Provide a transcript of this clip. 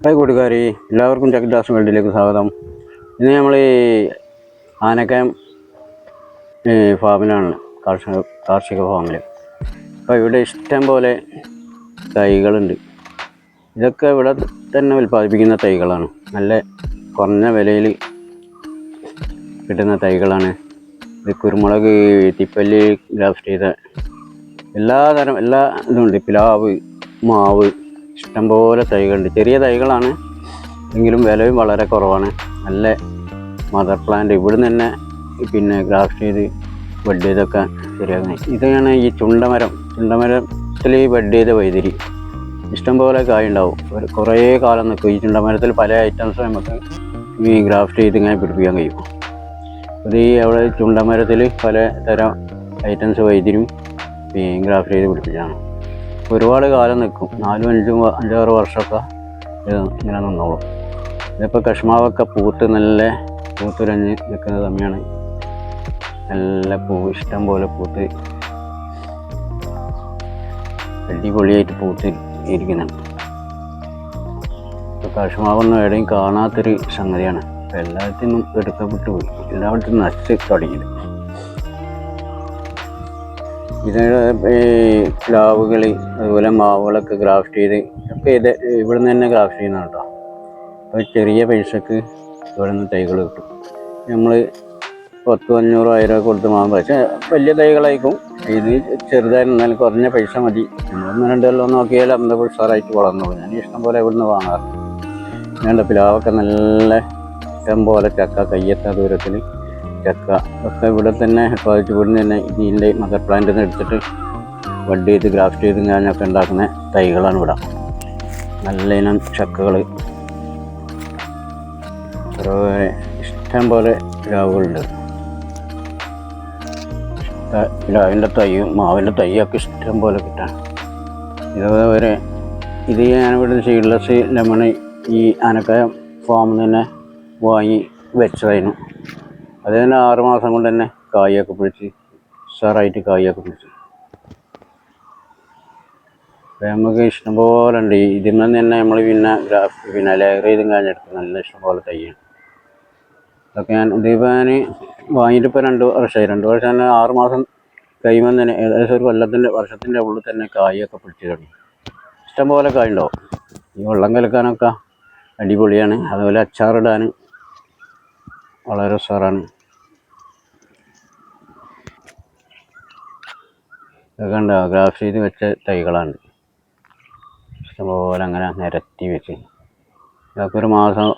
Hi കൂട്ടുകാരി, എല്ലാവർക്കും ചക്കിദാസ് വേൾഡിലേക്ക് സ്വാഗതം. ഇന്ന് നമ്മൾ ആനക്കയം ഫാമിലാണ്, കാർഷിക ഫാമിൽ. അപ്പോൾ ഇവിടെ ഇഷ്ടം പോലെ തൈകളുണ്ട്. ഇതൊക്കെ ഇവിടെ തന്നെ ഉൽപ്പാദിപ്പിക്കുന്ന തൈകളാണ്. നല്ല കുറഞ്ഞ വിലയിൽ കിട്ടുന്ന തൈകളാണ്. ഇത് കുരുമുളക്, തിപ്പല്ലി ഗ്രാഫ്റ്റ് ചെയ്ത എല്ലാ ഇതുണ്ട്. പ്ലാവ്, മാവ്, ഇഷ്ടംപോലെ തൈകളുണ്ട്. ചെറിയ തൈകളാണ് എങ്കിലും വിലയും വളരെ കുറവാണ്. നല്ല മദർ പ്ലാന്റ് ഇവിടുന്ന് തന്നെ ഗ്രാഫ്റ്റ് ചെയ്ത് ബഡ് ചെയ്തൊക്കെ ശരിയാക്കുന്നത്. ഇതാണ് ഈ ചുണ്ടമരത്തിൽ ബഡ് ചെയ്ത വൈതിരി. ഇഷ്ടംപോലെ കായുണ്ടാവും. കുറേ കാലം നിൽക്കും. ഈ ചുണ്ടമരത്തിൽ പല ഐറ്റംസും നമുക്ക് ഈ ഗ്രാഫ്റ്റ് ചെയ്ത് ഇങ്ങനെ പിടിപ്പിക്കാൻ കഴിയും. ഇത് അവിടെ ചുണ്ടമരത്തിൽ പല തരം ഐറ്റംസ് വൈതിരും ഗ്രാഫ്റ്റ് ചെയ്ത് പിടിപ്പിച്ചാണ്. ഒരുപാട് കാലം നിൽക്കും. 4-5 വർഷമൊക്കെ ഇങ്ങനെ നിന്നോളും. ഇതിപ്പോൾ കശ്മാവൊക്കെ പൂത്തുരഞ്ഞ് നിൽക്കുന്ന സമയമാണ്. നല്ല ഇഷ്ടം പോലെ പൂത്ത് അടിപൊളിയായിട്ട് പൂത്ത് ഇരിക്കുന്നുണ്ട്. ഇപ്പോൾ കശ്മാവൊന്നും എവിടെയും കാണാത്തൊരു സംഗതിയാണ്. അപ്പോൾ എല്ലാത്തിനും എടുക്കപ്പെട്ടു പോയി. എല്ലായിടത്തും നശിച്ച് തുടങ്ങിയത്. ഇതിന് പ്ലാവുകൾ, അതുപോലെ മാവുകളൊക്കെ ഗ്രാഫ്റ്റ് ചെയ്ത് ഒക്കെ ഇവിടെ നിന്ന് തന്നെ ഗ്രാഫ്റ്റ് ചെയ്യുന്നതാണ് കേട്ടോ. അപ്പോൾ ചെറിയ പൈസക്ക് ഇവിടെ നിന്ന് തൈകൾ കിട്ടും. നമ്മൾ 1000-500 കൊടുത്ത് വാങ്ങും. പക്ഷേ വലിയ തൈകളായിരിക്കും. ഇത് ചെറുതായിരുന്നാലും കുറഞ്ഞ പൈസ മതി. നമ്മളൊന്ന് 2 കൊല്ലം നോക്കിയാൽ അമ്പത് ഉഷാറായിട്ട് വളർന്നോളൂ. ഞാൻ ഇഷ്ടം പോലെ ഇവിടെ നിന്ന് വാങ്ങാറുണ്ട്. വേണ്ട പ്ലാവൊക്കെ നല്ല ഇഷ്ടം പോലെ ചക്ക, കയ്യെത്താ ദൂരത്തിൽ ചക്ക ഒക്കെ ഇവിടെ തന്നെ ഉൽപ്പാദിച്ച് ഇവിടുന്ന് തന്നെ ഇതിൻ്റെ മദർ പ്ലാന്റിൽ നിന്ന് എടുത്തിട്ട് ബഡ് ചെയ്ത് ഗ്രാഫ്റ്റ് ചെയ്ത് ഞാനൊക്കെ ഉണ്ടാക്കുന്ന തൈകളാണ് ഇവിടെ. നല്ല ഇനം ചക്കകൾ, ഇഷ്ടം പോലെ പ്ലാവുകളുണ്ട്. പ്ലാവിൻ്റെ തൈയും മാവിൻ്റെ തൈയൊക്കെ ഇഷ്ടം പോലെ കിട്ടാൻ. ഇതുപോലെ ഇത് ഞാനിവിടെ സീഡ്ലെസ് ലെമൺ ഈ ആനക്കയം ഫാമിൽ തന്നെ വാങ്ങി വെച്ചതായിരുന്നു. അത് തന്നെ 6 മാസം കൊണ്ട് തന്നെ കായൊക്കെ പിടിച്ച് ഉഷാറായിട്ട് കായൊക്കെ പിടിച്ച്. അപ്പോൾ നമുക്ക് ഇഷ്ടംപോലെ ഉണ്ട്. ഇതിൽ നിന്ന് തന്നെ നമ്മൾ ലെയർ ചെയ്തും കഴിഞ്ഞെടുത്ത് നല്ല ഇഷ്ടംപോലെ തൈയാണ്. അതൊക്കെ ഞാൻ വാങ്ങിയിട്ട് ഇപ്പോൾ 2 വർഷമായി. 2 വർഷം തന്നെ 6 മാസം കഴിയുമ്പോൾ തന്നെ ഏകദേശം ഒരു വർഷത്തിൻ്റെ ഉള്ളിൽ തന്നെ കായൊക്കെ പിടിച്ച് തുടങ്ങി. ഇഷ്ടംപോലെ കായുണ്ടാവും. ഈ വെള്ളം കലക്കാനൊക്കെ അടിപൊളിയാണ്. അതുപോലെ അച്ചാറിടാൻ വളരെ ഉഷാറാണ്. ഇതൊക്കെ ഉണ്ടോ ഗ്രാഫ്റ്റ് ചെയ്ത് വെച്ച തൈകളാണ്. ഇഷ്ടംപോലെ അങ്ങനെ നിരത്തി വെച്ച് ഇതൊക്കെ 1 മാസം